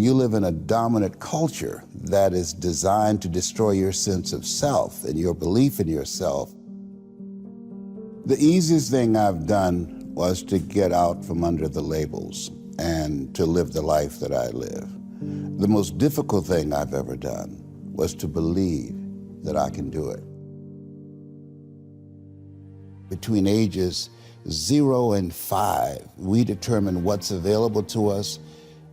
you live in a dominant culture that is designed to destroy your sense of self and your belief in yourself, the easiest thing I've done was to get out from under the labels and to live the life that I live. The most difficult thing I've ever done was to believe that I can do it. Between ages 0 and 5, we determine what's available to us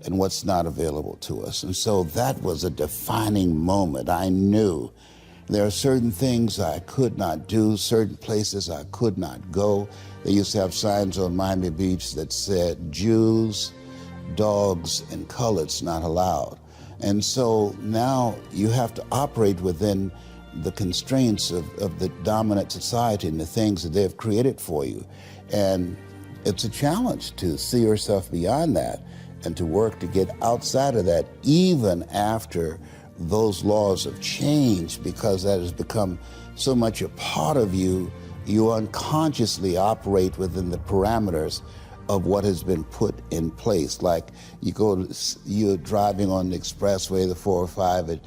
and what's not available to us. And so that was a defining moment. I knew there are certain things I could not do, certain places I could not go. They used to have signs on Miami Beach that said, Jews, dogs, and coloreds not allowed. And so now you have to operate within the constraints of the dominant society and the things that they've created for you. And it's a challenge to see yourself beyond that and to work to get outside of that, even after those laws have changed, because that has become so much a part of you. You unconsciously operate within the parameters of what has been put in place. Like you're driving on the expressway, the 405,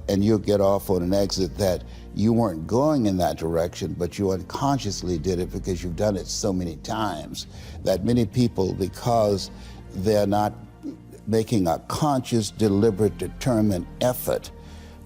and you'll get off on an exit that you weren't going in that direction, but you unconsciously did it because you've done it so many times that many people, because they're not making a conscious, deliberate, determined effort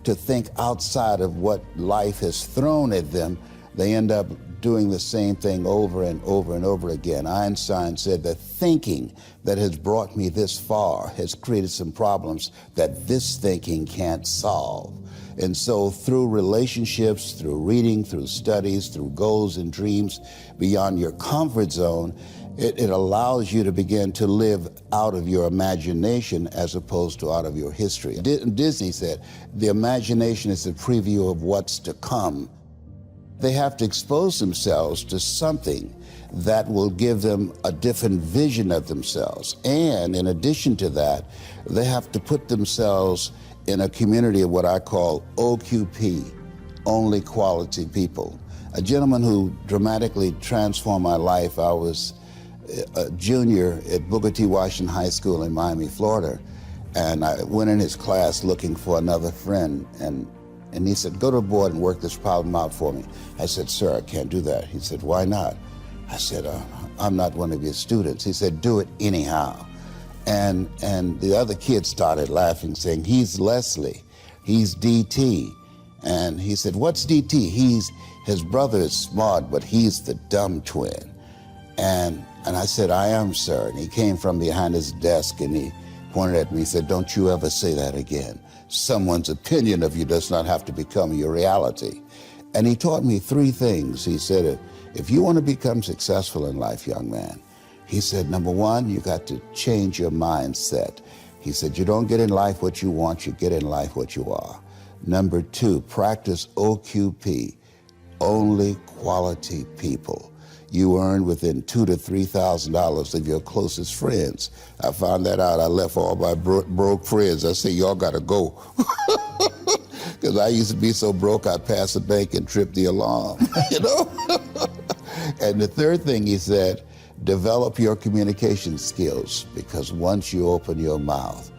to think outside of what life has thrown at them, they end up doing the same thing over and over and over again. Einstein said that thinking that has brought me this far has created some problems that this thinking can't solve. And so through relationships, through reading, through studies, through goals and dreams beyond your comfort zone, it allows you to begin to live out of your imagination as opposed to out of your history. Disney said, the imagination is a preview of what's to come. They have to expose themselves to something that will give them a different vision of themselves. And in addition to that, they have to put themselves in a community of what I call OQP, only quality people. A gentleman who dramatically transformed my life, I was a junior at Booker T. Washington High School in Miami, Florida, and I went in his class looking for another friend, and he said, go to the board and work this problem out for me. I said, sir, I can't do that. He said, why not? I said, I'm not one of your students. He said, do it anyhow. And the other kids started laughing, saying, he's Leslie, he's DT. And he said, what's DT? His brother is smart, but he's the dumb twin. And I said, I am, sir. And he came from behind his desk and he pointed at me and said, don't you ever say that again. Someone's opinion of you does not have to become your reality. And he taught me 3 things. He said, if you want to become successful in life, young man, he said, number 1, you got to change your mindset. He said, you don't get in life what you want, you get in life what you are. Number 2, practice OQP, only quality people. You earn within $2,000 to $3,000 of your closest friends. I found that out. I left all my broke friends. I said, y'all gotta go. Because I used to be so broke, I'd pass the bank and trip the alarm, you know? And the 3rd thing he said, develop your communication skills, because once you open your mouth,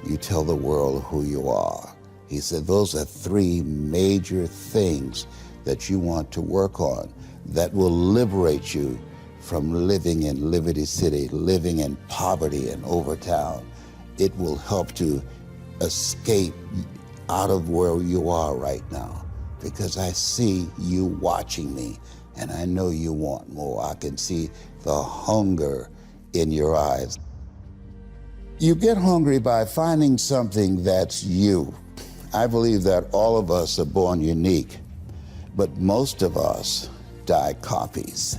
you tell the world who you are. He said, those are 3 major things that you want to work on that will liberate you from living in Liberty City, living in poverty in Overtown. It will help to escape out of where you are right now, because I see you watching me and I know you want more. I can see the hunger in your eyes. You get hungry by finding something that's you. I believe that all of us are born unique, but most of us die copies.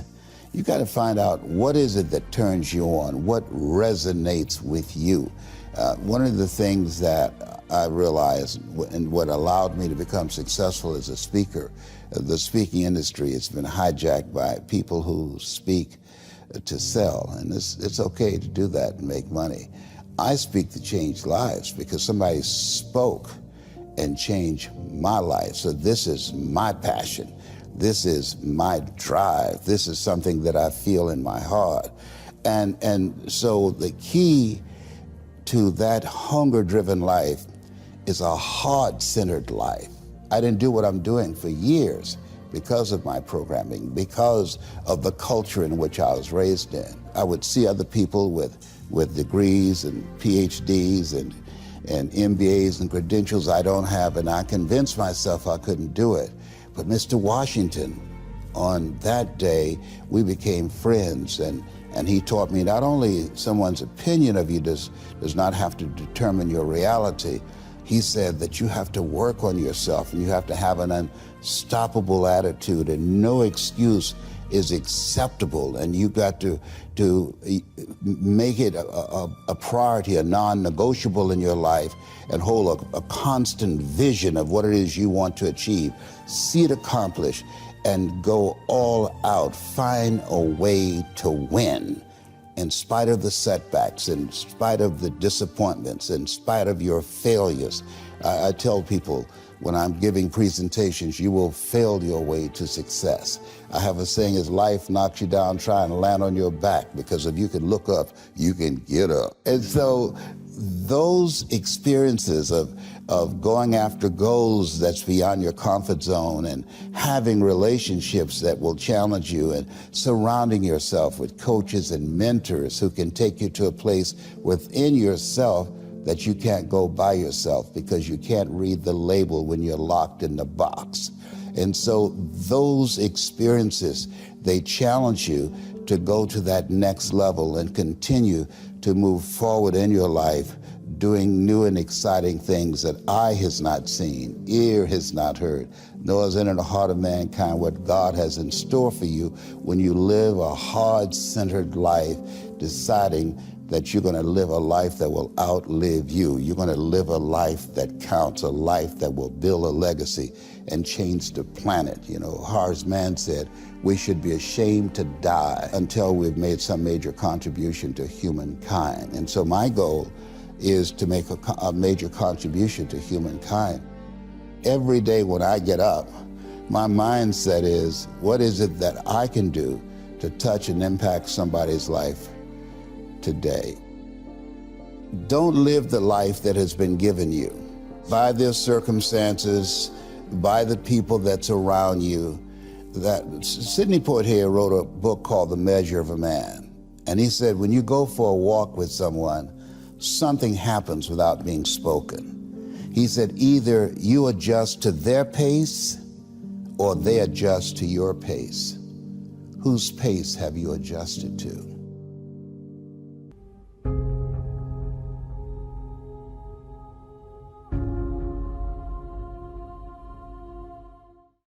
You got to find out what is it that turns you on, what resonates with you. One of the things that I realized and what allowed me to become successful as a speaker, the speaking industry has been hijacked by people who speak to sell, and it's okay to do that and make money. I speak to change lives because somebody spoke and changed my life. So this is my passion. This is my drive. This is something that I feel in my heart. And so the key to that hunger-driven life is a heart-centered life. I didn't do what I'm doing for years because of my programming, because of the culture in which I was raised in. I would see other people with degrees and PhDs and MBAs and credentials I don't have, and I convinced myself I couldn't do it. But Mr. Washington, on that day, we became friends, and he taught me not only someone's opinion of you does not have to determine your reality. He said that you have to work on yourself, and you have to have an unstoppable attitude, and no excuse is acceptable, and you got to make it a priority, a non-negotiable in your life, and hold a constant vision of what it is you want to achieve, see it accomplished, and go all out. Find a way to win in spite of the setbacks, in spite of the disappointments, in spite of your failures. I tell people when I'm giving presentations, you will fail your way to success. I have a saying, as life knocks you down, try and land on your back, because if you can look up, you can get up. And so those experiences of going after goals that's beyond your comfort zone, and having relationships that will challenge you, and surrounding yourself with coaches and mentors who can take you to a place within yourself that you can't go by yourself, because you can't read the label when you're locked in the box. And so those experiences, they challenge you to go to that next level and continue to move forward in your life, doing new and exciting things that eye has not seen, ear has not heard, nor has entered the heart of mankind what God has in store for you when you live a heart-centered life, deciding that you're going to live a life that will outlive you. You're going to live a life that counts, a life that will build a legacy and change the planet. You know, Horace Mann said, we should be ashamed to die until we've made some major contribution to humankind. And so my goal is to make a major contribution to humankind. Every day when I get up, my mindset is, what is it that I can do to touch and impact somebody's life today? Don't live the life that has been given you by their circumstances, by the people that's around you. That Sidney Poitier wrote a book called The Measure of a Man. And he said, when you go for a walk with someone, something happens without being spoken. He said, either you adjust to their pace or they adjust to your pace. Whose pace have you adjusted to?